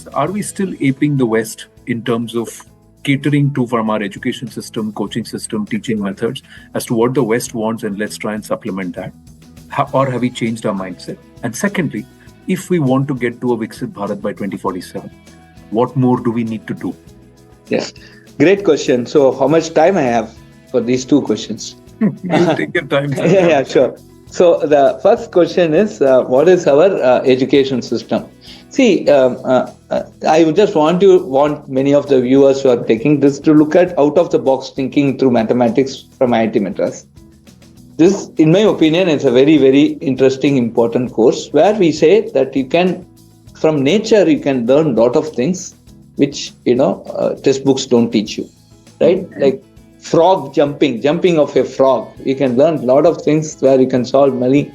Are we still aping the West in terms of catering to from our education system, coaching system, teaching methods as to what the West wants, and let's try and supplement that? Or have we changed our mindset? And secondly, if we want to get to a Viksit Bharat by 2047, what more do we need to do? Yes, great question. So how much time I have for these two questions? You take your time. Yeah, sure. So the first question is, what is our education system? See, I would just want many of the viewers who are taking this to look at out-of-the-box thinking through mathematics from IIT Madras. This, in my opinion, is a very, very interesting, important course where we say that you can, from nature, you can learn a lot of things which, textbooks don't teach you, right? Like frog jumping of a frog. You can learn a lot of things where you can solve many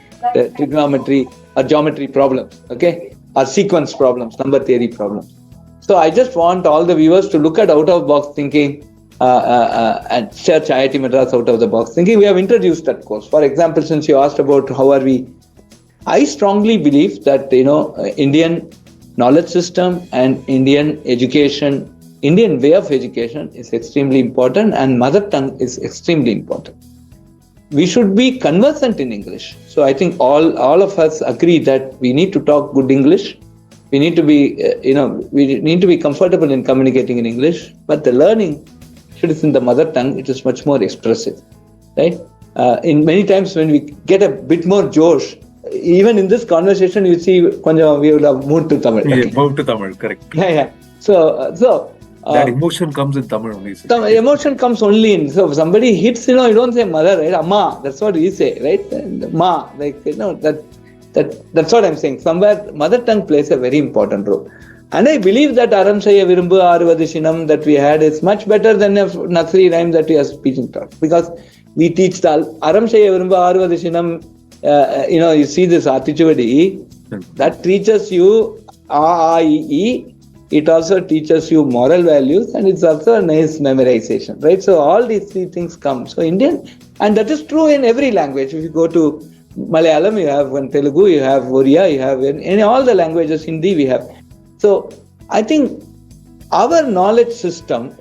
trigonometry or geometry problems, okay? Or sequence problems, number theory problems. So I just want all the viewers to look at out-of-box thinking and search IIT Madras out-of-the-box thinking. We have introduced that course. For example, since you asked about how are we, I strongly believe that, Indian knowledge system and Indian education, Indian way of education is extremely important, and mother tongue is extremely important. We should be conversant in English. So I think all of us agree that we need to talk good English. We need to be, we need to be comfortable in communicating in English. But the learning should is in the mother tongue. It is much more expressive, right? In many times when we get a bit more josh, even in this conversation, you see, we would have moved to Tamil. Okay? Yeah, moved to Tamil, correct. Yeah. So. That emotion comes in Tamil only. The emotion comes only in. So if somebody hits, you don't say mother, right? Amma, that's what we say, right? Ma, that's what I'm saying. Somewhere mother tongue plays a very important role. And I believe that Aram Shaya Virumbu Aruvadishinam that we had is much better than a Nasri rhyme that we are speaking to. Because we teach the Aram Shaya Virumbu Aruvadishinam, you see this Atichuvadi, that teaches you A-I-E. It also teaches you moral values, and it's also a nice memorization, right? So all these three things come. So Indian, and that is true in every language. If you go to Malayalam, you have one Telugu, you have Oriya, you have in all the languages, Hindi we have. So I think our knowledge system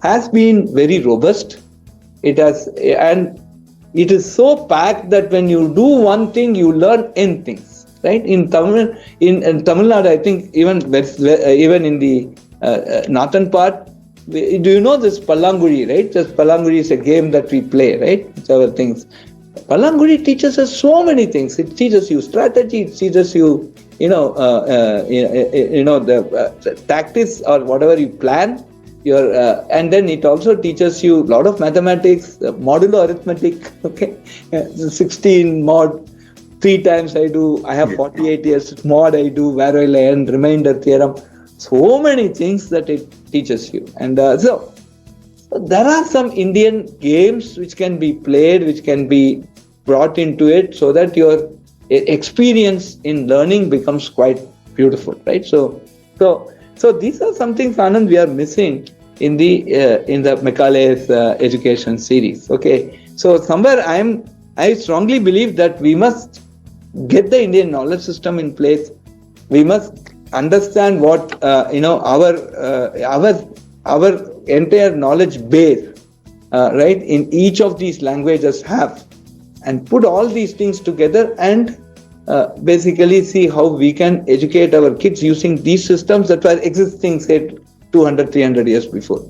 has been very robust. It has, and it is so packed that when you do one thing, you learn N things. Right, in Tamil Nadu, I think even in the northern part, do you know this Pallanguri, right? This Pallanguri is a game that we play, right? It's our things. Pallanguri teaches us so many things. It teaches you strategy. It teaches you, the tactics or whatever you plan. And then it also teaches you a lot of mathematics, modulo arithmetic. Okay, 16 mod. 3 times I do, I have 48 years, mod I do, where I learn, remainder theorem, so many things that it teaches you. And so there are some Indian games which can be played, which can be brought into it so that your experience in learning becomes quite beautiful, right? So these are some things, Anand, we are missing in the Macaulay's education series. Okay, so somewhere I strongly believe that we must get the Indian knowledge system in place. We must understand what our entire knowledge base, right, in each of these languages have, and put all these things together and basically see how we can educate our kids using these systems that were existing, say, 200, 300 years before.